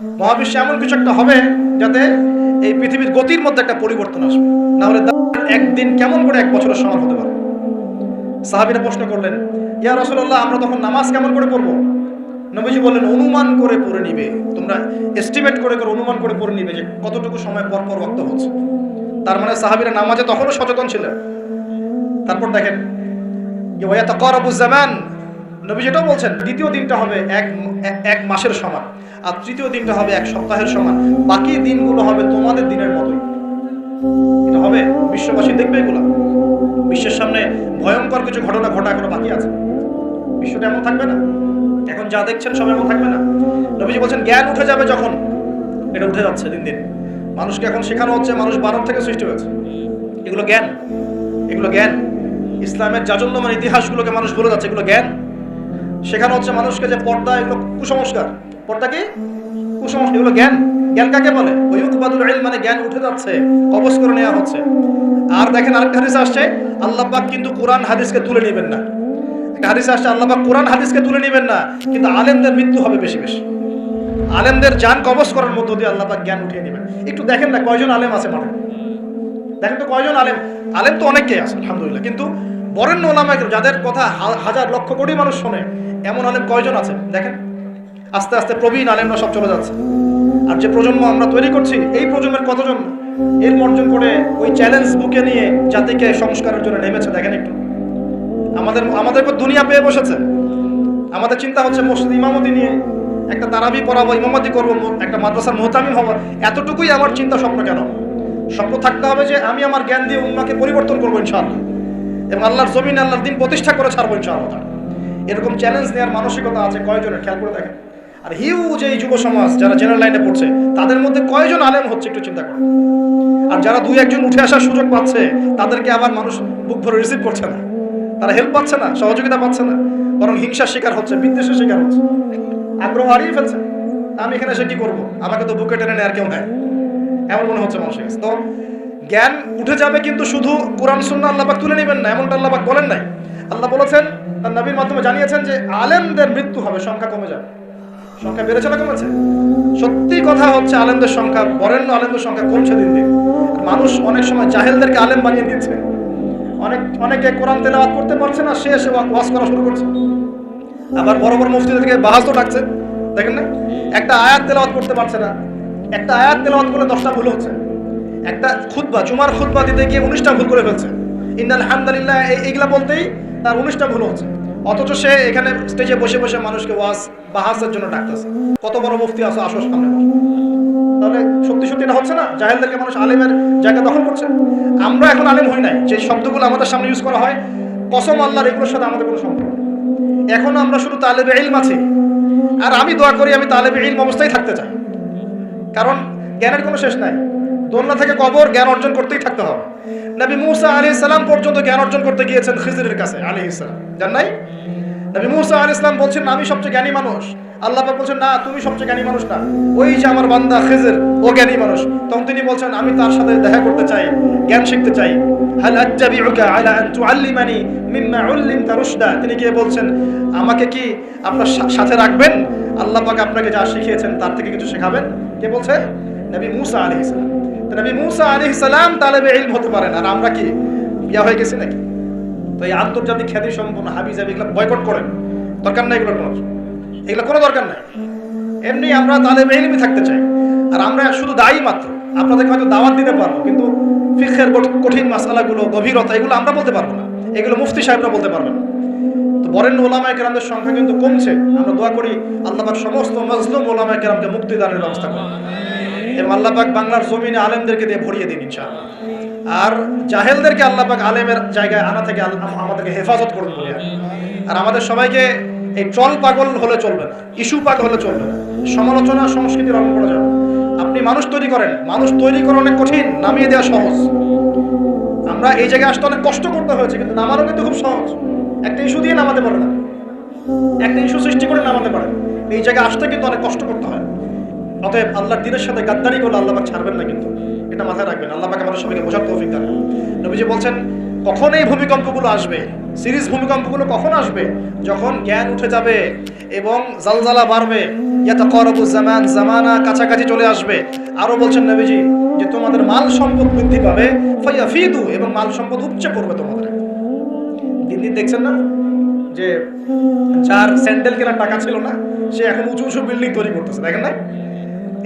মহাবিশ্বে এমন কিছু একটা হবে যাতে এই পৃথিবীর গতির মধ্যে একটা পরিবর্তন আসবে, না হলে একদিন কেমন করে 1 বছরের সমান হতে পারে। সাহাবীরা প্রশ্ন করলেন, ইয়া রাসূলুল্লাহ, আমরা তখন নামাজ কেমন করে পড়বো? নবীজি বললেন, অনুমান করে পড়ে নিবে, তোমরা এস্টিমেট করে করে অনুমান করে পড়ে নিবে যে কতটুকু সময় পর পর ওয়াক্ত হচ্ছে। তার মানে সাহাবীরা নামাজে তখনও সচেতন ছিলেন। তারপর দেখেন, ওয়ায়াতাকারাবু জামান, নবী যেটাও বলছেন, দ্বিতীয় দিনটা হবে এক মাসের সমান, আর তৃতীয় দিনটা হবে 1 সপ্তাহের সমান, বাকি দিনগুলো হবে তোমাদের দিনের মতোই। এটা হবে, বিশ্ববাসী দেখবে এগুলো। বিশ্বের সামনে ভয়ঙ্কর কিছু ঘটনা ঘটা এখনো বাকি আছে। বিশ্বটা এমন থাকবে না, এখন যা দেখছেন সব এমন থাকবে না। নবীজি বলছেন, জ্ঞান উঠে যাবে যখন, এটা উঠে যাচ্ছে দিন দিন। মানুষকে এখন শেখানো হচ্ছে মানুষ বানর থেকে সৃষ্টি হয়েছে। এগুলো জ্ঞান, এগুলো জ্ঞান। ইসলামের জাজল্যমান ইতিহাসগুলোকে মানুষ ভুলে যাচ্ছে, এগুলো জ্ঞান। শেখানো হচ্ছে মানুষকে যে পর্দা এগুলো কুসংস্কার, পর্দা কি কুসংস্কার, এগুলো জ্ঞান। জ্ঞান কাকে বলে? ওয়ুকবাদুল ইলম, মানে জ্ঞান উঠে যাচ্ছে, কবজ করে নেওয়া হচ্ছে। আর দেখেন আরেকটা হাদিস আসছে, আল্লাহ পাক কিন্তু কোরআন হাদিসকে তুলে নেবেন না। একটা হাদিস আসছে, আল্লাহ পাক কোরআন হাদিসকে তুলে নেবেন না, কিন্তু আলেমদের মৃত্যু হবে বেশি বেশি। আলেমদের জান কবজ করার মধ্য দিয়ে আল্লাহ পাক জ্ঞান উঠিয়ে নেবেন। একটু দেখেন না কয়জন আলেম আছে মাঠে, দেখেন তো কয়জন আলেম। আলেম তো অনেকেই আছে আলহামদুলিল্লাহ, কিন্তু বরেণ্য ওলামা যাদের কথা হাজার লক্ষ কোটি মানুষ শোনে, এমন আলেম কয়জন আছে দেখেন। আস্তে আস্তে প্রবীণ আলেমরা সব চলে যাচ্ছে। আর যে প্রজন্ম আমরা তৈরি করছি, এই প্রজন্মের কতজন এর অর্জন করে ওই চ্যালেঞ্জ বুকে নিয়ে জাতিকে সংস্কারের জন্য নেমেছে দেখেন একটু। আমাদেরকে দুনিয়া পেয়ে বসেছে। আমাদের চিন্তা হচ্ছে মসজিদ ইমামতি নিয়ে একটা তারাবি পড়াবো, ইমামতি করবো, একটা মাদ্রাসার মুহতামিম হবো, এতটুকুই আমার চিন্তা স্বপ্ন। কেন? স্বপ্ন থাকতে হবে যে আমি আমার জ্ঞান দিয়ে উম্মাকে পরিবর্তন করবো ইনশাআল্লাহ, এবং আল্লাহর জমিনে আল্লাহর দিন প্রতিষ্ঠা করে ছাড়বো ইনশাআল্লাহ। এরকম চ্যালেঞ্জ নেওয়ার মানসিকতা আছে কয়জনের, খেয়াল করে দেখেন। আর হিউজ এই যুব সমাজ যারা জেনারেল লাইনে পড়ছে, তাদের মধ্যে কয়জন আলেম হচ্ছে একটু চিন্তা করেন। আর যারা 2-1 উঠে আসার সুযোগ পাচ্ছে, তাদেরকে আবার মানুষ বুক ভরে রিসিভ করছে না, তারা হেল্প পাচ্ছে না, সহযোগিতা পাচ্ছে না, বরং হিংসার শিকার হচ্ছে, বিদ্বেষের শিকার হচ্ছে, আগ্রহ হারিয়ে ফেলছে। আমি এখানে এসে কি করবো, আমাকে তো বুকে টেনে নেয় আর কেউ নেয়, এমন মনে হচ্ছে মানুষের কাছে। তো জ্ঞান উঠে যাবে, কিন্তু শুধু কোরআন সুন্নাহ আল্লাহ পাক তুলে নেবেন না, এমনটা আল্লাহ পাক বলেন নাই। আল্লাহ বলেছেন, তার নবীর মাধ্যমে জানিয়েছেন যে আলেমদের মৃত্যু হবে, সংখ্যা কমে যাবে। সংখ্যা বেড়েছে না কমেছে? সত্যি কথা হচ্ছে আলেমদের সংখ্যা, বরেণ্য আলেমদের সংখ্যা কমছে দিন দিন। মানুষ অনেক সময় জাহেলদেরকে আলেম বানিয়ে দিচ্ছে। অনেকে কোরআন তেলাওয়াত করতে পারছে না, সে এসে ওয়াজ করা শুরু করছে। আবার বড় বড় মুফতিদেরকে বাহাজও ডাকছে, দেখেন না? একটা আয়াত তেলাওয়াত করতে পারছে না, একটা আয়াত তেলাওয়াত করলে 10টা ভুল হচ্ছে। একটা খুতবা, জুমার খুতবা দিতে গিয়ে 19টা ভুল করে ফেলছে। ইন্নাল হামদুলিল্লাহ এইগুলা বলতেই তার 19টা ভুল হচ্ছে। অথচ সে এখানে স্টেজে বসে বসে মানুষকে ওয়াজ বাহাসের জন্য ডাকতেছে। কত বড় মুফতি আছে, আসো সামনে বসো। তাহলে সত্যি সত্যি এটা হচ্ছে না? জাহেলদেরকে মানুষ আলেমের জায়গা দখল করছে। আমরা এখন আলেম হই নাই, যে শব্দগুলো আমাদের সামনে ইউজ করা হয়, কসম আল্লাহর, এগুলোর সাথে আমাদের কোনো সম্পর্ক নেই। এখন আমরা শুধু তালেবে ইলম আছি। আর আমি দোয়া করি আমি তালেবে ইলম অবস্থায় থাকতে চাই, কারণ জ্ঞানের কোনো শেষ নাই। দোলনা থেকে কবর, জ্ঞান অর্জন করতেই থাকতে হবে। নবী মুসা আলাইহিস সালাম পর্যন্ত জ্ঞান অর্জন করতে গিয়েছেন খিজিরের কাছে আলাইহিস সালাম, জান নাই? নবী মুসা আলাইহিস সালাম বলছেন আমি সবচেয়ে জ্ঞানী মানুষ। আল্লাহ পাক বলছেন না, তুমি সবচেয়ে জ্ঞানী মানুষ না, ওই যে আমার বান্দা খিজির, ও জ্ঞানী মানুষ। তখন তিনি বলছেন আমি তার সাথে দেখা করতে চাই, জ্ঞান শিখতে চাই। হাল আত্তাবিউকা আলা আন তুআল্লিমানি মিম্মা উল্লিমতা রুশদা, তিনি গিয়ে বলছেন আমাকে কি আপনার সাথে রাখবেন? আল্লাহ পাক আপনাকে যা শিখিয়েছেন তার থেকে কিছু শেখাবেন। কে বলছে? নবী মুসা আলাইহিস সালাম। তো নবী মুসা আলাইহিস সালাম তালেবে ইলম হতে পারেন, আর আমরা কি ইয়া হয়ে গেছি নাকি? তো এই আন্তর্জাতিক খ্যাতি সম্পন্ন হাবিজাবি এগুলো বয়কট করেন, দরকার নাই এগুলো, কোনো দরকার নাই। এমনি আমরা তালেবে ইলমই থাকতে চাই। আর আমরা শুধু দায়ী মাত্র, আপনাদেরকে হয়তো দাওয়াত দিতে পারবো, কিন্তু ফিকহের কঠিন মাসালাগুলো, গভীরতা, এগুলো আমরা বলতে পারবো না, এগুলো মুফতি সাহেবরা বলতে পারবেন না। তো বরেণ্য ওলামায়ে কেরামদের সংখ্যা কিন্তু কমছে। আমরা দোয়া করি আল্লাহ পাক সমস্ত মাজলুম ওলামায়ে কেরামকে মুক্তি দানের ব্যবস্থা করেন, এবং আল্লাহ পাক বাংলার জমিনে আলেমদেরকে দিয়ে ভরিয়ে দিন ইনশাআল্লাহ। আর জাহেলদেরকে আল্লাহ পাক আলেমের জায়গায় আনা থেকে আমাদেরকে হেফাজত করুন বলে। আর আমাদের সবাইকে এই ট্রল পাগল হলে চলবে না, ইস্যু পাগল হলে চলবে না, সমালোচনা সংস্কৃতি রং করা যাবে। আপনি মানুষ তৈরি করেন, মানুষ তৈরি করা অনেক কঠিন, নামিয়ে দেওয়া সহজ। আমরা এই জায়গায় আসতে অনেক কষ্ট করতে হয়েছে, কিন্তু নামানো কিন্তু খুব সহজ। একটা ইস্যু দিয়ে নামাতে পারে না, একটা ইস্যু সৃষ্টি করে নামাতে পারে। এই জায়গায় আসতে কিন্তু অনেক কষ্ট করতে হয়। অতএব আল্লাহর দ্বীনের সাথে গাদ্দারি করলে আল্লাহ পাক ছাড়বেন না, কিন্তু এটা মাথায় রাখবেন। আল্লাহ পাক আমাদের সবাইকে বোঝার তৌফিক দান। নবীজি বলছেন কখন এই ভূমিকম্পগুলো আসবে, সিরিজ ভূমিকম্পগুলো কখন আসবে? যখন জ্ঞান উঠে যাবে এবং জালজালা বাড়বে, ইয়াতাকারাবু জামান, জামানা কাছাকাছি চলে আসবে। আরো বলছেন নবীজি যে তোমাদের মাল সম্পদ বৃদ্ধি পাবে, ফায়াফিদু, এবং মাল সম্পদ উপচে পড়বে তোমাদের। দিন দিন দেখছেন না যে যার স্যান্ডেল কেনার টাকা ছিল না, সে এখন উঁচু উঁচু বিল্ডিং তৈরি করতেছে, দেখেন না?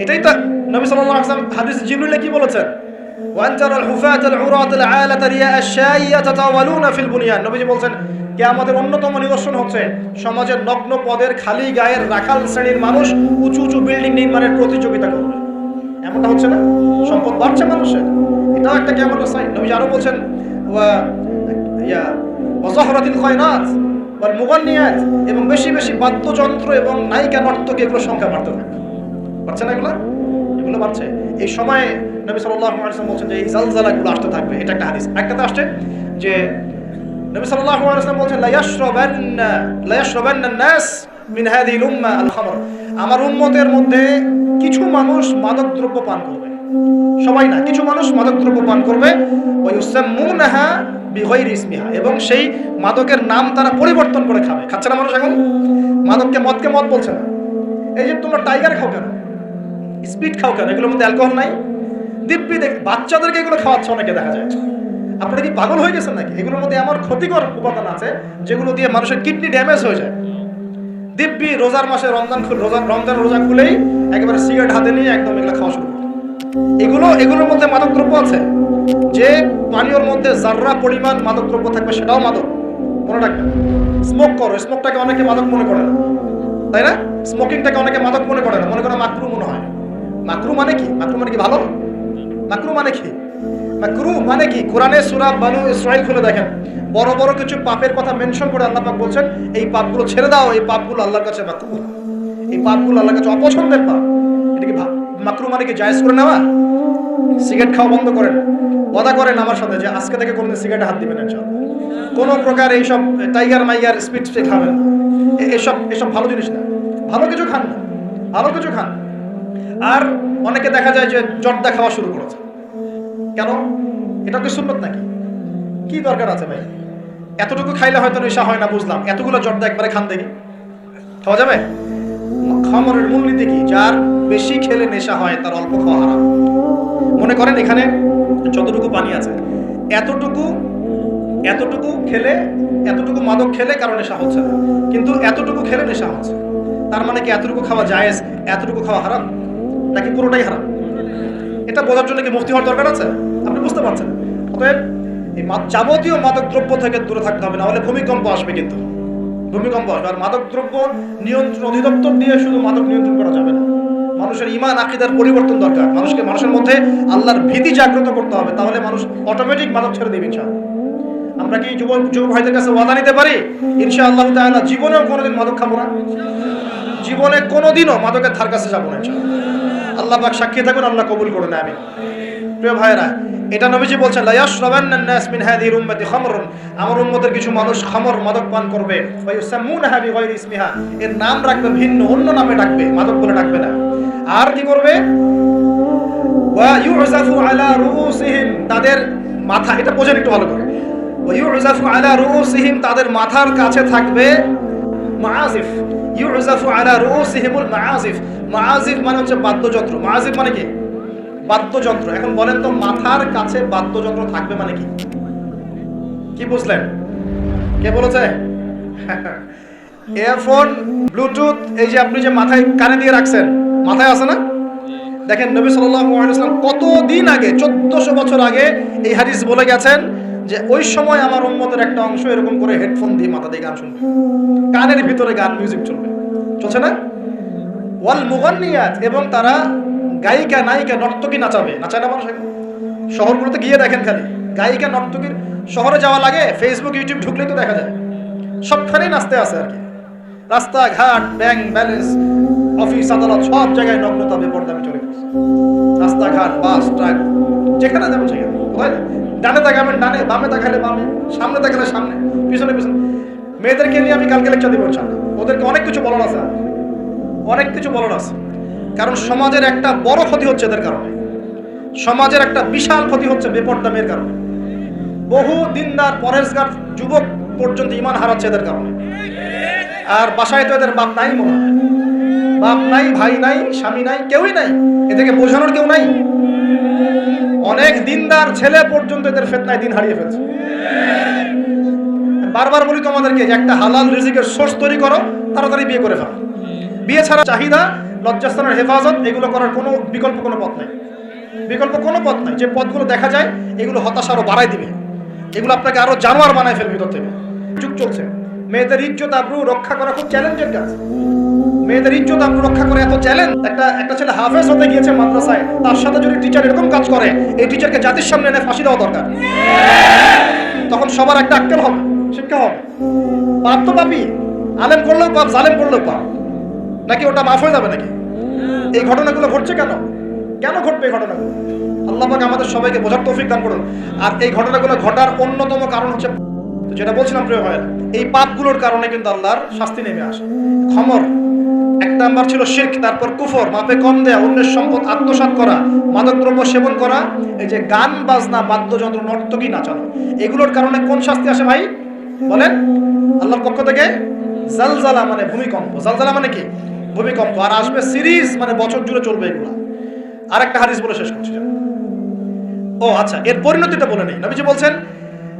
এটাই তো নবী সাল্লাল্লাহু আলাইহি ওয়াসাল্লাম হাদিস জিবরিলে কি বলেছেন? ওয়ান তারাল হুফাতাল উরাতাল আলাতা রিয়া আশ-শাই ইয়াতাতাওয়ালুনা ফিল বুনিয়ান। নবীজি বলেন কিয়ামতের অন্যতম নিদর্শন হচ্ছে সমাজের নগ্ন পদের খালি গায়ের রাখাল শ্রেণীর মানুষ উঁচু উঁচু বিল্ডিং নির্মাণের প্রতিযোগিতা করবে। এমনটা হচ্ছে না? সম্পদ বাড়ছে মানুষের, এটাও একটা কিয়ামতের সাইন। নবীজি আরো বলেন ওয়াজাহরাতিল খায়নাত ওয়াল মুগান্নিয়াত, এবং বেশি বেশি বাদ্যযন্ত্র এবং নায়িকা নর্তকী এগুলোর সংখ্যা বাড়তে থাকবে। বাড়ছে না এগুলো বাড়ছে। এই সময় নবী সাল্লাল্লাহু আলাইহি ওয়াসাল্লাম বলছেন যে এই জালজালাগুলো আসতে থাকবে। এটা একটা হাদিস। একটাতে আসছে যে নবী সাল্লাল্লাহু আলাইহি ওয়াসাল্লাম বলছেন লা ইয়াশরাবান্না নাস মিন হাযিহিল উম্মাহ আল খামর। আমার উম্মতের মধ্যে কিছু মানুষ মাদকদ্রব্য পান করবে, সবাই না, কিছু মানুষ মাদকদ্রব্য পান করবে। ওয়া ইউসাম্মুনাহা বিগাইরি ইসমিহা, এবং সেই মাদকের নাম তারা পরিবর্তন করে খাবে। খাচ্ছে না মানুষ এখন? মাদককে মদ বলছে না। এই যে তোমরা টাইগার খাও কেন, স্পিড খাও কেন, এগুলোর মধ্যে অ্যালকোহল নাই? দিব্যি বাচ্চাদেরকে এগুলো খাওয়াচ্ছে অনেকে, দেখা যায়। আপনারা কি পাগল হয়ে গেছেন নাকি? এগুলোর মধ্যে এমন ক্ষতিকর উপাদান আছে যেগুলো দিয়ে মানুষের কিডনি ড্যামেজ হয়ে যায়। দিব্যি রোজার মাসে রমজান রোজা খুলেই একেবারে সিগারেট হাতে নিয়ে একদম এগুলো খাওয়া শুরু করে। এগুলোর মধ্যে মাদকদ্রব্য আছে। যে পানীয়র মধ্যে যাররা পরিমাণ মাদকদ্রব্য থাকবে সেটাও মাদক, মনে রাখবেন। স্মোক করো, স্মোকটাকে অনেকে মাদক মনে করে না, তাই না? স্মোকিংটাকে অনেকে মাদক মনে করে না, মনে করে মাকরু মনে হয়। মাকরু মানে কি? মাকরু মানে কি ভালো? মাকরু মানে কি? মাকরু মানে কি? কোরআনে সূরা বানু ইসরাঈল খুলে দেখেন, বড় বড় কিছু পাপের কথা মেনশন করে আল্লাহ পাক বলছেন এই পাপগুলো ছেড়ে দাও, এই পাপগুলো আল্লাহর কাছে মাকরু, এই পাপগুলো আল্লাহর কাছে অপছন্দের পাপ। এটা কি মাকরু মানে কি জায়েজ করে নেওয়া? সিগারেট খাওয়া বন্ধ করেন, ওয়াদা করেন আমার সাথে যে আজকে থেকে কোনদিন সিগারেটে হাত দিবেন ইনশাআল্লাহ। কোনো প্রকার এইসব টাইগার মাইগার স্পিড খাবেন, এসব ভালো জিনিস না। ভালো কিছু খান না, ভালো কিছু খান। আর অনেকে দেখা যায় যে জর্দা খাওয়া শুরু করেছে। কেন? এটা কি সুন্নত নাকি? কি দরকার আছে ভাই? এতটুকু খাইলে হয়তো নেশা হয় না, বুঝলাম। এতগুলো জর্দা একবারে খান দেখি, খাওয়া যাবে? খামরের মূলনীতি কি? যার বেশি খেলে নেশা হয় তার অল্প খাওয়া হারাম। মনে করেন এখানে যতটুকু পানি আছে, এতটুকু খেলে, এতটুকু মাদক খেলে কারো নেশা হচ্ছে না, কিন্তু এতটুকু খেলে নেশা হচ্ছে। তার মানে কি এতটুকু খাওয়া জায়েজ, এতটুকু খাওয়া হারাম, নাকি পুরোটাই হারাম? এটা বোঝার জন্য কি মুফতি হওয়ার দরকার আছে? আপনি বুঝতে পারছেন? অতএব এই যাবতীয় মাদক দ্রব্য থেকে দূরে থাকতে হবে, না হলে ভূমিকম্প আসবে। কিন্তু ভূমিকম্প আসবে। আর মাদক দ্রব্য নিয়ন্ত্রণ অধিদপ্তর দিয়ে শুধু মাদক নিয়ন্ত্রণ করা যাবে না। মানুষের ঈমান আকীদার পরিবর্তন দরকার। মানুষের মধ্যে আল্লাহর ভীতি জাগ্রত করতে হবে, তাহলে মানুষ অটোমেটিক মাদক ছেড়ে দেবে ইনশাআল্লাহ। আমরা কি যুবক ভাইদের কাছে ওয়াদা নিতে পারি ইনশাআল্লাহ তাআলা জীবনেও কোনোদিন মাদক খাবো না, জীবনে কোনোদিনও মাদকের ধার কাছে যাবো না ইনশাআল্লাহ। আল্লাহ পাক সাক্ষী থাকুন, আল্লাহ কবুল করুন, আমিন। প্রিয় ভাইরা, এটা নবীজি বলছেন লা ইয়াশরাবান্নান নাস মিন হাযিহিল উম্মতি খামরুন, আমার উম্মতের কিছু মানুষ খামর মাদক পান করবে। ওয়া ইউসাম্মুনাহা বিগাইরি ইসমিহা, এর নাম রাখবে ভিন্ন, অন্য নামে ডাকবে, মাদক বলে ডাকবে না। আর কি করবে? ওয়া ইউযাফু আলা রুউসিহিম, তাদের মাথা, এটা বোঝেন একটু ভালো করে। ওয়া ইউযাফু আলা রুউসিহিম, তাদের মাথার কাছে থাকবে মাআজিফ। ইউযাফু আলা রুউসিহিমুল মাআজিফ, মাআজিফ মানে হচ্ছে বাদ্যযন্ত্র। মাআজিফ মানে কি? বাদ্যযন্ত্র। এখন বলেন তো মাথার কাছে বাদ্যযন্ত্র থাকবে মানে কি? কি বুঝলেন? কে বলেছে? ইয়ারফোন, ব্লুটুথ, এই যে আপনি যে মাথায় কানে দিয়ে রাখছেন, মাথায় আছে না? দেখেন নবী সাল্লাল্লাহু আলাইহি ওয়াসাল্লাম কতদিন আগে, 1400 বছর আগে এই হাদিস বলে গেছেন যে ওই সময় আমার উম্মতের একটা অংশ এরকম করে হেডফোন দিয়ে মাথা দিয়ে গান শুনবে, কানের ভিতরে গান মিউজিক চলবে, চলছে না? ওয়াল মুগান্নিয়াত, এবং তারা গায়িকা নায়িকা নর্তকী নাচাবে। নাচায় না মানুষ? শহরগুলোতে গিয়ে দেখেন, খালি গায়িকা নর্তকীর শহরে যাওয়া লাগে, ফেসবুক ইউটিউব ঢুকলেই তো দেখা যায়, সবখানেই নাচতে আছে আর কি। রাস্তাঘাট, ব্যাংক ব্যালেন্স, অফিস আদালত, সব জায়গায় নগ্নতা বেপরদামি চলে গেছে। রাস্তাঘাট, বাস, ট্রাক, যেখানে যাবেন সেখানে। কোথায়? ডানে তাকাবেন ডানে, বামে তাকালে বামে, সামনে তাকালে সামনে, পিছনে পিছনে। মেয়েদেরকে নিয়ে আমি কালকে লেকচার দিব ইনশাআল্লাহ। ওদেরকে অনেক কিছু বলার আছে, অনেক কিছু বলার আছে। কারণ সমাজের একটা বড় ক্ষতি হচ্ছে এদের কারণে। সমাজের একটা বিশাল ক্ষতি হচ্ছে বেপরদা মেয়ের কারণে। বহু দিনদার পরেশগার যুবক পর্যন্ত ঈমান হারাচ্ছে এদের কারণে। আর বাসায় তো এদের বাপ নাই, মনে হয় বাপ নাই, ভাই নাই, স্বামী নাই, কেউই নাই, এদেরকে বোঝানোর কেউ নাই। অনেক দিনদার ছেলে পর্যন্ত এদের ফিতনায় দিন হারিয়ে ফেলছে। বারবার বলি তোমাদেরকে যে একটা হালাল রিজিকের সোর্স তৈরি করো, তাড়াতাড়ি বিয়ে করে ফেলো। বিয়ে ছাড়া চাহিদা, লজ্জাস্থানের হেফাজত, এগুলো করার কোনো বিকল্প কোনো পথ নাই, বিকল্প কোনো পথ নাই। যে পথগুলো দেখা যায় এগুলো হতাশা আরো বাড়াই দিবে, এগুলো আপনাকে আরো জানোয়ার বানায় ফেলবে ভিতর থেকে। যুগ চলছে, মেয়েদের ইজ্জত আবরু রক্ষা করা খুব চ্যালেঞ্জের কাজ। মেয়েদের ইজ্জত আবরু রক্ষা করে এত চ্যালেঞ্জ। একটা ছেলে হাফেজ হতে গিয়েছে মাদ্রাসায়, তার সাথে যদি টিচার এরকম কাজ করে, এই টিচারকে জাতির সামনে এনে ফাঁসি দেওয়া দরকার। তখন সবার একটা আক্কেল হবে, শিক্ষা হবে। পাপ তো পাপই, আলেম করলেও পাপ, জালেম করলেও পাপ, নাকি ওটা মাফ হয়ে যাবে নাকি? এই ঘটনাগুলো ঘটছে কেন? কেন ঘটবে এই ঘটনাগুলো? আল্লাহ পাক আমাদের সবাইকে বোঝার তৌফিক দান করুন। আর এই ঘটনাগুলো ঘটার অন্যতম কারণ হচ্ছে, যেটা বলছিলাম প্রিয় ভাইয়েরা, এই পাপগুলোর কারণে কিন্তু আল্লাহর শাস্তি নেমে আসে। খমর এক নাম্বার ছিল শিরক, তারপর কুফর, মাপে কম দেয়া, অন্যের সম্পদ আত্মসাৎ করা, মাদকদ্রব্য সেবন করা, এই যে গান বাজনা, বাদ্যযন্ত্র, নর্তকী নাচানো, এগুলোর কারণে কোন শাস্তি আসে ভাই বলেন? আল্লাহর পক্ষ থেকে জালজালা মানে ভূমিকম্প। জালজালা মানে কি? ভূমিকম্প। আর আসবে সিরিজ, মানে বছর জুড়ে চলবে এগুলো। আরেকটা হাদিস বলে শেষ করছি। ও আচ্ছা, এর পরিণতিটা বলে নেই। নবীজি বলছেন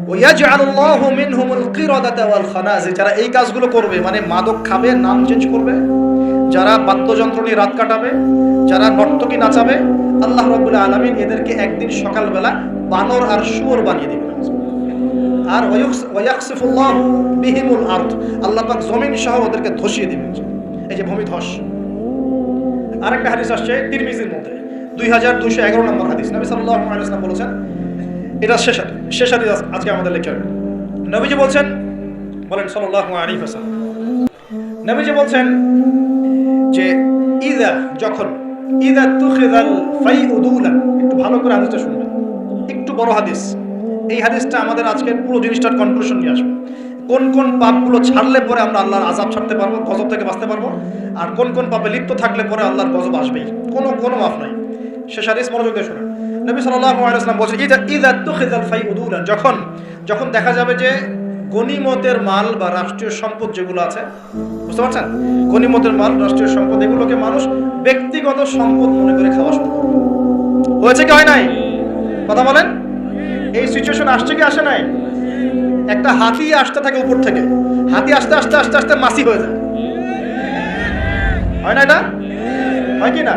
ওয়াজআলুল্লাহু মিনহুমুল কিরাদাতা ওয়াল খানাজির, যারা এই কাজগুলো করবে, মানে মাদক খাবে, নাম চেঞ্জ করবে, যারা বাদ্যযন্ত্র নিয়ে রাত কাটাবে, যারা নর্তকী নাচাবে, আল্লাহ রাব্বুল আলামিন এদেরকে একদিন সকালবেলা বানর আর শুয়োর বানিয়ে দিবেন। আর ওয়ায়াখসিফুল্লাহু বিহিমুল আরদ, আল্লাহ পাক জমিন সহ ওদেরকে ধসিয়ে দিবেন। এই যে ভূমিধস। আরেকটা হাদিস আসছে তিরমিজির মধ্যে, 2211 নম্বর হাদিস। নবী সাল্লাল্লাহু আলাইহি ওয়াসাল্লাম বলেছেন, এটা শেষ হাদিস আজকে আমাদের লেকচারে। নবীজি বলছেন, বলেন সাল্লাল্লাহু আলাইহি ওয়াসাল্লাম, নবীজি বলছেন যে যখন তুখিযাল ফাইউদুলান, একটু ভালো করে হাদিসটা শুনবেন, একটু বড় হাদিস। এই হাদিসটা আমাদের আজকের পুরো জিনিসটার কনক্লুশন নিয়ে আসবে। কোন কোন পাপগুলো ছাড়লে পরে আমরা আল্লাহর আযাব ছাড়তে পারবো, গজব থেকে বাঁচতে পারবো, আর কোন কোন পাপে লিপ্ত থাকলে পরে আল্লাহর গজব আসবেই, কোনো মাফ নাই। শেষ হাদিস মনোযোগ দিয়ে শুনুন। নবী সাল্লাল্লাহু আলাইহি ওয়াসাল্লাম বলেছেন, ইযা তুখিযাল ফাইউদুলান, যখন দেখা যাবে যে গনিমতের মাল বা রাষ্ট্রীয় সম্পদ যেগুলো আছে, বুঝতে পারছেন, গনিমতের মাল, রাষ্ট্রীয় সম্পদ, এগুলোকে মানুষ ব্যক্তিগত সম্পদ মনে করে খাওয়া শুরু করবে। হয়েছে কি হয় নাই? কথা বলেন। এই সিচুয়েশন আসছে কি আসে নাই? একটা হাতি আসতে থাকে উপর থেকে, হাতি আস্তে আস্তে আস্তে আস্তে মাসি হয়ে যায়, হয় না? এটা হয় কি না?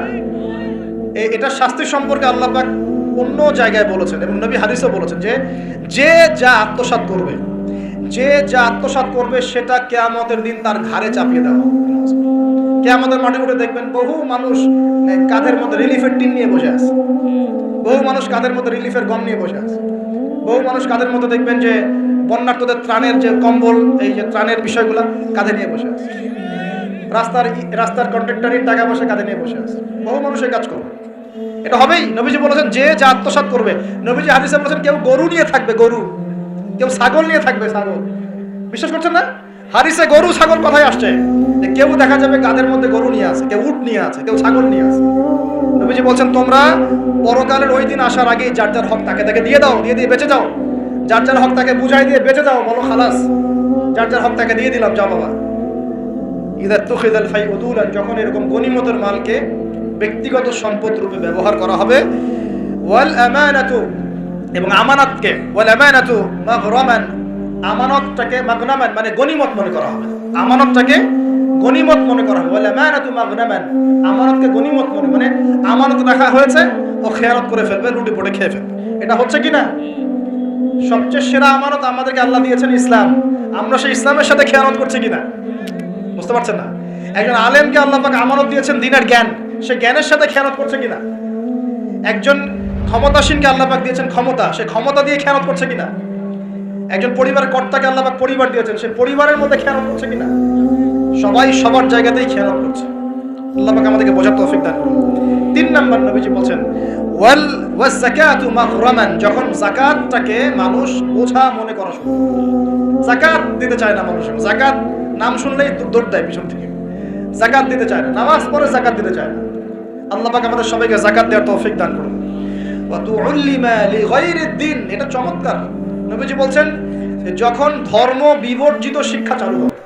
এটার শাস্তি সম্পর্কে আল্লাহ পাক অন্য জায়গায় বলেছেন, এবং নবী হাদিসও বলেছেন যে যা আত্মসাৎ করবে সেটা কিয়ামতের দিন তার ঘাড়ে চাপিয়ে দেওয়া হবে। কিয়ামতের মাঠে উঠে দেখবেন বহু মানুষ কাঁধের মধ্যে রিলিফের টিন নিয়ে বসে আছে, বহু মানুষ কাঁধের মধ্যে রিলিফের গম নিয়ে বসে আছে, বহু মানুষ কাঁধের মধ্যে দেখবেন যে বন্যার্তদের ত্রাণের যে কম্বল, এই যে ত্রাণের বিষয়গুলো কাঁধে নিয়ে বসে আছে, রাস্তার কন্ট্রাক্টরের টাকা পয়সা কাঁধে নিয়ে বসে আছে, বহু মানুষের কাজ করবে। এটা হবেই। নবীজি বলেছেন যে যা আত্মসাৎ করবে। নবীজি হাদিসে বলেছেন কেউ গরু নিয়ে থাকবে, গরু, কেউ ছাগল নিয়ে থাকবে, ছাগল। বিশ্বাস করছেন না? হাদিসে গরু ছাগল কথাই আসছে, যে কেউ দেখা যাবে কাঁধের মধ্যে গরু নিয়ে আছে, কেউ উট নিয়ে আছে, কেউ ছাগল নিয়ে আছে। নবীজি বলছেন তোমরা পরকালের ওই দিন আসার আগেই যার যার হক তাকে দিয়ে দাও, দিয়ে বেঁচে যাও। যার যার হক তাকে বুঝাই দিয়ে বেঁচে যাও, বলো খালাস, যার যার হক তাকে দিয়ে দিলাম, যাও বাবা। ইযা তুখিযাল ফাইউদুলান, যখন এরকম গনিমতের মালকে ব্যক্তিগত সম্পদ রূপে ব্যবহার করা হবে, ওয়াল আমানাতু, এবং আমানতকে, ওয়াল আমানাতু মাগরামান, আমানতটাকে মাগনামান মানে গনিমত মনে করা হবে, আমানতটাকে গনিমত মনে করা হবে। ওয়াল আমানাতু মাগনামান, আমানতকে গনিমত মানে আমানত রাখা হয়েছে, ও খেয়ানত করে ফেলবে, রুটি পড়ে খেয়ে ফেলবে। এটা হচ্ছে কি না? সবচেয়ে সেরা আমানত আমাদেরকে আল্লাহ দিয়েছেন ইসলাম, আমরা সেই ইসলামের সাথে খেয়ানত করছি কিনা বুঝতে পারছেন না? একজন আলেমকে আল্লাহ পাক আমানত দিয়েছেন দ্বীনের জ্ঞান, সে জ্ঞানের সাথে খেয়ানত করছে কিনা? একজন ক্ষমতাসীনকে আল্লাহ পাক দিয়েছেন ক্ষমতা, সে ক্ষমতা দিয়ে খেয়ানত করছে কিনা? একজন পরিবারের কর্তাকে আল্লাহ পাক পরিবার দিয়েছেন, সে পরিবারের মধ্যে খেয়ানত করছে কিনা? সবাই সবার জায়গাতেই খেয়ানত করছে। আল্লাহ পাক আমাদেরকে বোঝার তৌফিক দান করুন। 3 নাম্বার নবীজি বলেন ওয়াল যাকাতু মাগরামান, যখন যাকাতটাকে মানুষ বোঝা মনে করা শুরু করে, যাকাত দিতে চায় না মানুষ, যাকাত নাম শুনলেই দৌড় দেয় পিছন থেকে, যাকাত দিতে চায় না, নামাজ পড়ে যাকাত দিতে চায় না। আল্লাহ পাক আমাদের সবাইকে যাকাত দেওয়ার তৌফিক দান করুন। ওয়া তুউল্লিমা লিগাইরিদ দ্বীন, এটা চমৎকার। নবীজি বলছেন যখন ধর্ম বিবর্জিত শিক্ষা চালু হবে,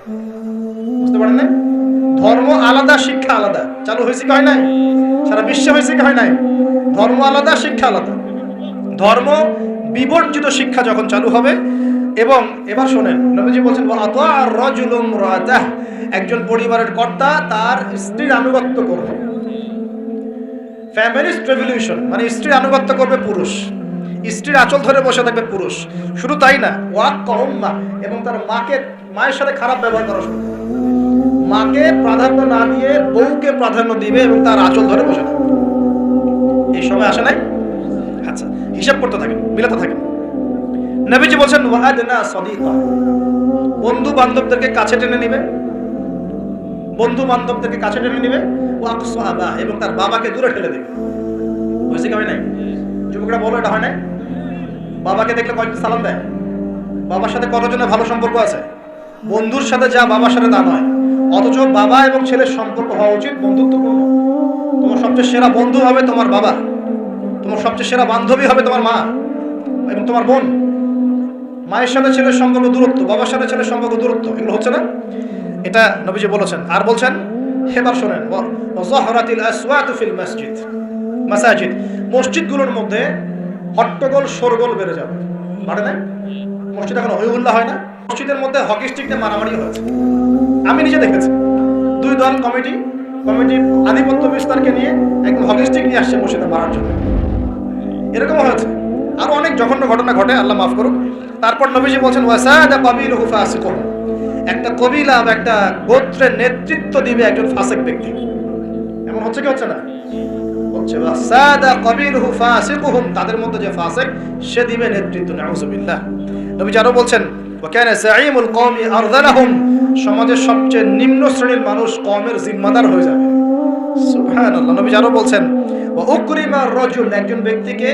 বুঝতে পারেন না, ধর্ম আলাদা শিক্ষা আলাদা চালু হয়েছে কি হয় নাই? সারা বিশ্বে হয়েছে কি হয় নাই? ধর্ম আলাদা শিক্ষা আলাদা। ধর্ম বিবর্জিত শিক্ষা যখন চালু হবে, এবং এবার শোনেন নবীজি বলছেন একজন পরিবারের কর্তা তার স্ত্রীর আনুগত্য করবে। ফ্যামিলিস্ট রেভলিউশন মানে স্ত্রীর আনুগত্য করবে পুরুষ, স্ত্রীর আঁচল ধরে বসে থাকবে পুরুষ। শুধু তাই না, ওয়াক কওম্মা, এবং তার মায়ের সাথে খারাপ ব্যবহার করা শুরু করবে। মাকে প্রাধান্য না দিয়ে বউকে প্রাধান্য দিবে এবং তার আঁচল ধরে বসে থাকবে। এই সময় আসে নাই? আচ্ছা, হিসাব করতে থাকেন, মিলাতে থাকেন। নবীজি বলছেন ওয়াদনা সাদিকা, বন্ধু বান্ধবদেরকে কাছে টেনে নিবে, বন্ধু বান্ধবদেরকে কাছে টেনে নিবে। ওয়াকসাবা, এবং তার বাবাকে দূরে ঠেলে দেবে। হয়েছে কি হয় নাই? যুবকরা বলো, এটা হয় নাই? বাবাকে দেখলে কয়েকটা সালাম দেয়, বাবার সাথে কতজনের ভালো সম্পর্ক আছে? বন্ধুর সাথে যা বাবার সাথে তা নয়। অথচ বাবা এবং ছেলের সম্পর্ক হওয়া উচিত বন্ধুত্বপূর্ণ। তোমার সবচেয়ে সেরা বন্ধু হবে তোমার বাবা, তোমার সবচেয়ে সেরা বান্ধবী হবে তোমার মা এবং তোমার বোন। মায়ের সাথে ছেলের সম্পর্ক দূরত্ব, বাবার সাথে ছেলের সম্পর্ক দূরত্ব, এগুলো হচ্ছে না? এটা নবীজি বলেছেন। আর বলছেন, এবার শোনেন, ওয়াজহরাতিল আসওয়াতু ফিল মাসাজিদ, মসজিদগুলোর মধ্যে হট্টগোল শোরগোল বেড়ে যাবে। বাড়ে না? মসজিদ এখন হইহুল্লাহ হয় না? মসজিদের মধ্যে হকি স্টিক নিয়ে মারামারি হয়েছে, আমি নিজে দেখেছি। দুই দল কমিটি আধিপত্য বিস্তারকে নিয়ে একদম হকি স্টিক নিয়ে আসছে মসজিদে মারার জন্য, এরকম হয়েছে। আরো অনেক জঘন্য ঘটনা ঘটে, আল্লাহ মাফ করুক। তারপর নবীজি বলছেন ওয়াসাদা কাবিলুহু ফাসিকুন, একটা কবিলা বা একটা গোত্রের নেতৃত্ব দিবে একজন ফাসিক ব্যক্তি। এমন হচ্ছে কি হচ্ছে না? হচ্ছে। ওয়াসাদা কাবিলুহু ফাসিকুহুম, তাদের মধ্যে যে ফাসিক সে দিবে নেতৃত্ব। নাউযুবিল্লাহ। নবীজি আরো বলছেন ওয়া কানা যাঈমুল কওমি আরযালাহুম, সমাজের সবচেয়ে নিম্ন শ্রেণীর মানুষ কওমের জিম্মাদার হয়ে যাবে। সুবহানাল্লাহ। নবীজি আরো বলছেন ওয়া উকরিমা রাজুল, একজন ব্যক্তিকে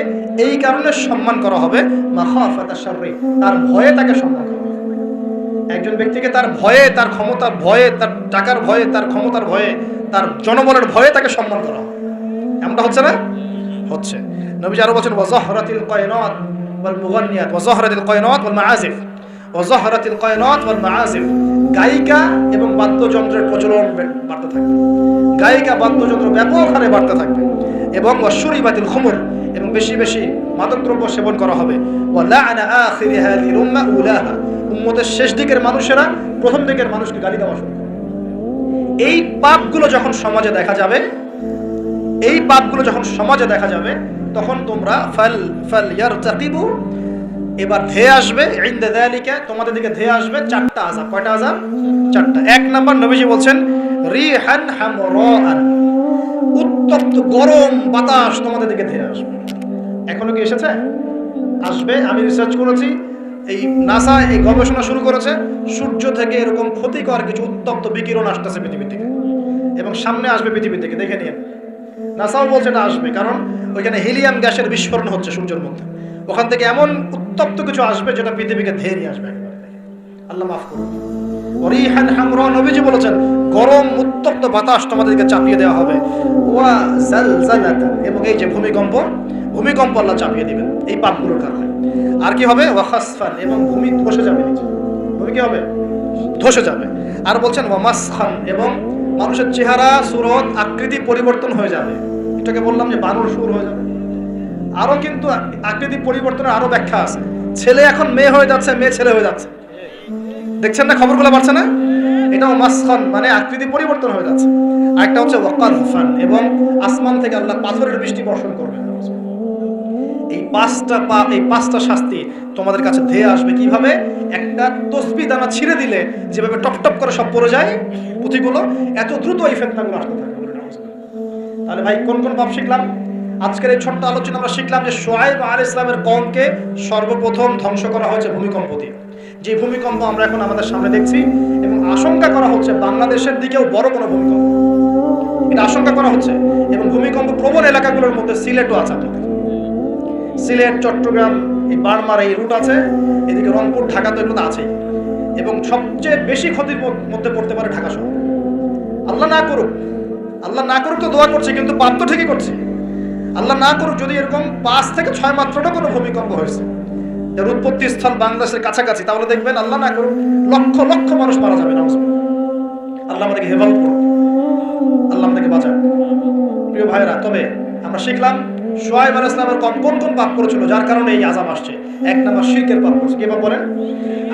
এই কারণে সম্মান করা হবে মাখাফাতা শাররি, তার ভয়ে তাকে সম্মান করা হবে। একজন ব্যক্তিকে তার ভয়ে, তার ক্ষমতার ভয়ে, তার টাকার ভয়ে, তার ক্ষমতার ভয়ে, তার জনবলের ভয়ে তাকে সম্মান করা হবে। এমনটা হচ্ছে না? হচ্ছে। নবীজি আরো বলছেন ওয়াজহরাতিল কায়নাত ওয়াল মুগান্নিয়াত, ওয়াজহরাতিল কায়নাত ওয়াল মাআজিফ, ওয়াজহরাতিল কায়নাত ওয়াল মাআজিফ, গায়িকা এবং বাদ্যযন্ত্রের প্রচলন বাড়তে থাকবে। গায়িকা বাদ্যযন্ত্র ব্যাপক হারে বাড়তে থাকবে। এবং ওয়াশুরিবাতিল খুমর, এবং বেশি বেশি মাদকদ্রব্য সেবন করা হবে। ওয়া লা'না আখিরি হাযিহিল উম্মাহ উলাহা, উম্মতের শেষ দিকের মানুষেরা প্রথম দিকের মানুষকে গালি দেওয়া শুরু করবে। এই পাপগুলো যখন সমাজে দেখা যাবে, এই পাপগুলো যখন সমাজে দেখা যাবে, তখন তোমরা ফাল ইয়ারতাকিবু, এবার ধেয়ে আসবে ইনদা যালিকা, তোমাদের দিকে ধেয়ে আসবে চারটা আযাব। কয়টা আযাব? চারটা। এক নাম্বার, নবীজি বলছেন রিহান হামরাআন, উত্তপ্ত গরম বাতাস তোমাদের দিকে ধেয়ে আসবে। এখনো কি এসেছে? আসবে। আমি রিসার্চ করেছি, এই নাসা এই গবেষণা শুরু করেছে, সূর্য থেকে এরকম ক্ষতিকর কিছু উত্তপ্ত বিকিরণ আসতেছে পৃথিবীর দিকে, এবং সামনে আসবে পৃথিবীর দিকে, দেখে নিন। নাসাও বলছে এটা আসবে, কারণ ওইখানে হিলিয়াম গ্যাসের বিস্ফোরণ হচ্ছে সূর্যের মধ্যে। ওখান থেকে এমন উত্তপ্ত কিছু আসবে যেটা পৃথিবীকে ধেয়ে নিয়ে আসবে। আল্লাহ মাফ করুন। রিহান হামরা, নবীজি বলেছেন গরম উত্তপ্ত বাতাস তোমাদেরকে চাপিয়ে দেওয়া হবে। ওয়া জালজালাতা, এবং এই যে ভূমিকম্প আল্লাহ চাপিয়ে দিবেন এই পাপগুলোর কারণে। আর কি হবে? ওয়া খাসফান, এবং ভূমি ধসে যাবে নিচে। ভূমি কি হবে? ধসে যাবে। আর বলছেন ওয়া মাসখান, এবং মানুষের চেহারা, সুরত, আকৃতি পরিবর্তন হয়ে যাবে। এটাকে বললাম যে বানর সুর হয়ে যাবে। আরো কিন্তু আকৃতি পরিবর্তনের আরো ব্যাখ্যা আছে। ছেলে এখন মেয়ে হয়ে যাচ্ছে, মেয়ে ছেলে হয়ে যাচ্ছে, দেখছেন না? খবরগুলো বাড়ছে না? এটাও মাসখান, মানে আকৃতি পরিবর্তন হয়ে যাচ্ছে। আরেকটা হচ্ছে ওয়াকাযফান, এবং আসমান থেকে আল্লাহ পাথরের বৃষ্টি বর্ষণ করবেন। এই পাঁচটা শাস্তি তোমাদের কাছে ধেয়ে আসবে। কিভাবে? একটা তসবিহ দানা ছিঁড়ে দিলে যেভাবে টপ টপ করে সব পড়ে যায় পুঁথিগুলো, এত দ্রুত এই ফিতনাগুলো আসতে থাকে। তাহলে ভাই কোন কোন পাপ শিখলাম? আজকের এই ছোট্ট আলোচনা আমরা শিখলাম যে শুআয়ব আলাইহিস সালামের কওমকে সর্বপ্রথম ধ্বংস করা হয়েছে ভূমিকম্প দিয়ে। যে ভূমিকম্প আমরা এখন আমাদের সামনে দেখছি, এবং আশঙ্কা করা হচ্ছে বাংলাদেশের দিকেও বড় কোনো ভূমিকম্প, এটা আশঙ্কা করা হচ্ছে। এবং ভূমিকম্প প্রবল এলাকাগুলোর মধ্যে সিলেটও আছে। সিলেট, চট্টগ্রাম, এই বারমার এই রুট আছে, এদিকে রংপুর, ঢাকা তো এগুলো আছেই। এবং সবচেয়ে বেশি ক্ষতির মধ্যে পড়তে পারে ঢাকা শহর। আল্লাহ না করুক তো দোয়া করছে, কিন্তু পাপ তো ঠিকই করছে। আল্লাহ না করুক যদি এরকম 5 থেকে 6 মাত্রাটা কোনো ভূমিকম্প হয়েছে, এর উৎপত্তি স্থল বাংলাদেশের কাছাকাছি, তাহলে দেখবেন আল্লাহ না করুন লক্ষ লক্ষ মানুষ মারা যাবে না। আল্লাহ আমাদেরকে হেফাজত করুন, আল্লাহ আমাদেরকে বাঁচান। প্রিয় ভাইরা, তবে আমরা শিখলাম শুআয়ব আলাইহিস সালামের কম কোন কোন পাপ করেছিল যার কারণে এই আযাব আসছে। এক নাম্বার শিরকের পাপ করেছে। কি পাপ বলেন?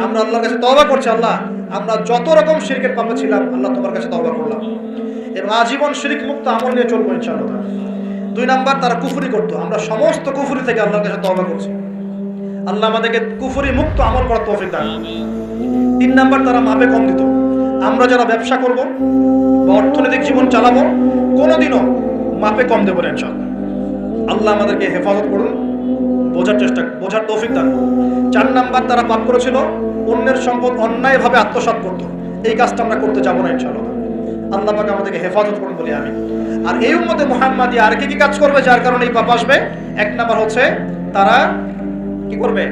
আমরা আল্লাহর কাছে তওবা করছি, আল্লাহ আমরা যত রকম শিরকের পাপে ছিলাম আল্লাহ তোমার কাছে তওবা করলাম এবং আজীবন শিরক মুক্ত আমল নিয়ে চলবো ইনশাআল্লাহ। দুই নাম্বার, তারা কুফরি করতো, আমরা সমস্ত কুফরি থেকে আল্লাহর কাছে তওবা করছি, আল্লাহ আমাদেরকে কুফরি মুক্ত আমল করার তৌফিক দান। তিন নাম্বার, তারা মাপে কম দিত। আমরা যারা ব্যবসা করব বা অর্থনৈতিক জীবন চালাবো কোনোদিনও মাপে কম দেবো না ইনশাআল্লাহ। আল্লাহ আমাদেরকে হেফাজত করুন, বোঝার তৌফিক দান। চার নাম্বার, তারা পাপ করেছিল অন্যের সম্পদ অন্যায়ভাবে আত্মসাৎ করতো, এই কাজটা আমরা করতে যাবো না ইনশাআল্লাহ। আল্লাহ পাক আমাদেরকে হেফাজত করুন বলি আমি। আর এই উম্মতে মুহাম্মাদি আর কি কাজ করবে যার কারণে এই পাপ আসবে? এক নাম্বার হচ্ছে তারা কি করবে?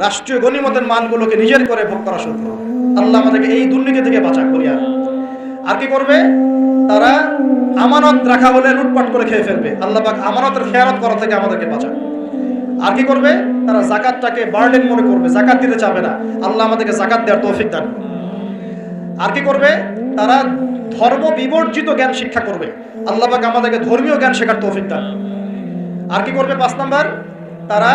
রাষ্ট্রীয় গনিমতের মালগুলোকে নিজের করে ভোগ করা শুরু করবে। আল্লাহ আমাদেরকে এই দুর্নীতি থেকে বাঁচাক বলি আমি। আর কি করবে? তারা আমানত রাখা হলে লুটপাট করে খেয়ে ফেলবে। আল্লাহ পাক আমানতের খেয়ানত করা থেকে আমাদেরকে বাঁচাক। আর কি করবে? তারা যাকাতটাকে বার্ডেন মনে করবে, যাকাত দিতে চাবে না। আল্লাহ আমাদেরকে যাকাত দেওয়ার তৌফিক দান করুন। আর কি করবে? তারা ধর্ম বিবর্জিত জ্ঞান শিক্ষা করবে। আল্লাহ পাক আমাদেরকে ধর্মীয় জ্ঞান শেখার তৌফিক দান। আর কি করবে? 5 নাম্বার, তারা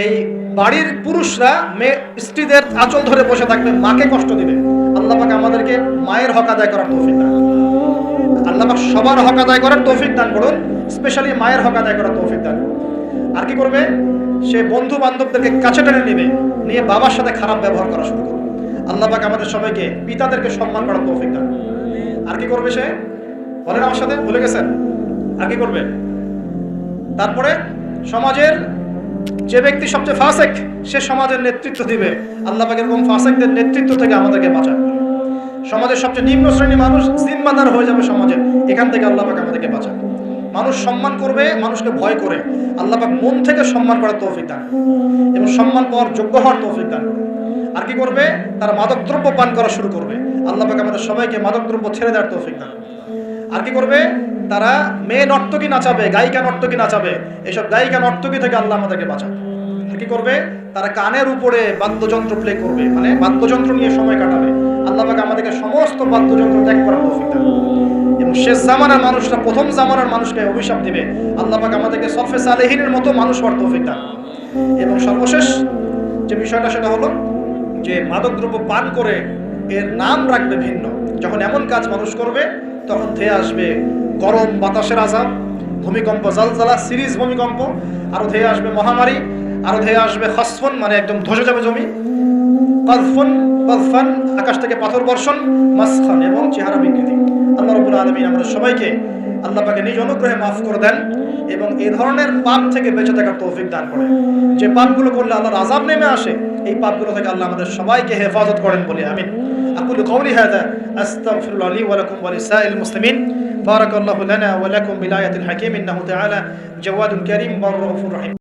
এই বাড়ির পুরুষরা মেয়ে স্ত্রীদের আঁচল ধরে বসে থাকবে, মাকে কষ্ট দিবে। আল্লাহ পাক আমাদেরকে মায়ের হক আদায় করার তৌফিক দান। আল্লাহ পাক সবার হক আদায় করার তৌফিক দান করুন, স্পেশালি মায়ের হক আদায় করার তৌফিক দান করুন। আর কি করবে? সে বন্ধু বান্ধবদেরকে কাছে টেনে নেবে, নিয়ে বাবার সাথে খারাপ ব্যবহার করা শুরু করবে। আল্লাহ পাক আমাদের সবাইকে পিতাদেরকে সম্মান করার তৌফিক দান। আর কি করবে সে? বলেন আমার সাথে, ভুলে গেছেন? আর কি করবে? তারপরে সমাজের যে ব্যক্তি সবচেয়ে ফাসেক সে সমাজের নেতৃত্ব দিবে। আল্লাহ পাক এরকম ফাসেকদের নেতৃত্ব থেকে আমাদেরকে বাঁচান। সমাজের সবচেয়ে নিম্ন শ্রেণীর মানুষ জিম্মাদার হয়ে যাবে সমাজের, এখান থেকে আল্লাহ পাক আমাদেরকে বাঁচান। মানুষ সম্মান করবে মানুষকে ভয় করে, আল্লাহ পাক মন থেকে সম্মান করার তৌফিক দান এবং সম্মান পাওয়ার যোগ্য হওয়ার তৌফিক দান। আর কি করবে? তারা মাদকদ্রব্য পান করা শুরু করবে। আল্লাহ পাক আমাদের সবাইকে মাদকদ্রব্য ছেড়ে দেওয়ার তৌফিক দান। আর কি করবে? তারা মেয়ে নর্তকী নাচাবে, গায়িকা নর্তকী নাচাবে। এসব গায়িকা নর্তকী থেকে আল্লাহ আমাদেরকে বাঁচান। আর কি করবে? তারা কানের উপরে বাদ্যযন্ত্র প্লে করবে, মানে বাদ্যযন্ত্র নিয়ে সময় কাটাবে। আল্লাহ পাক আমাদেরকে সমস্ত বাদ্যযন্ত্র ত্যাগ করার তৌফিক দান। এবং শেষ জামানার মানুষরা প্রথম জামানার মানুষকে অভিশাপ দিবে। আল্লাহ পাক আমাদেরকে সফে সালেহিনের মতো মানুষ হওয়ার তৌফিক দান। এবং সর্বশেষ যে বিষয়টা সেটা হলো যে মাদকদ্রব্য পান করে এর নাম রাখবে ভিন্ন। যখন এমন কাজ মানুষ করবে তখন ধেয়ে আসবে গরম বাতাসের আযাব, ভূমিকম্প, জালজালা, সিরিজ ভূমিকম্প, আরো ধেয়ে আসবে মহামারী, আরো ধেয়ে আসবে খসফন, মানে একদম ধসে যাবে জমি, কযফান, আকাশ থেকে পাথর বর্ষণ, মাসখান এবং চেহারা বিকৃতি। আল্লাহ রাব্বুল আলামিন আমাদের সবাইকে আল্লাহ পাকে নিজ অনুগ্রহে মাফ করে দেন এবং এই ধরনের পাপ থেকে বেঁচে থাকার তৌফিক দান করেন। যে পাপগুলো করলে আল্লাহর আযাব নেমে আসে, এই পাপগুলো থেকে আল্লাহ আমাদের সবাইকে হেফাজত করেন বলে আমিন। আকুলু কওলি হাযা আস্তাগফিরুল্লাহ লি ওয়া লাকুম ওয়া লিসাইরিল মুসলিমিন। বারাকাল্লাহু লানা ওয়া লাকুম বিল আয়াতিল হাকীম ইন্নাহু তাআলা জাওয়াদুন কারীম ওয়া রাউফুর রহিম।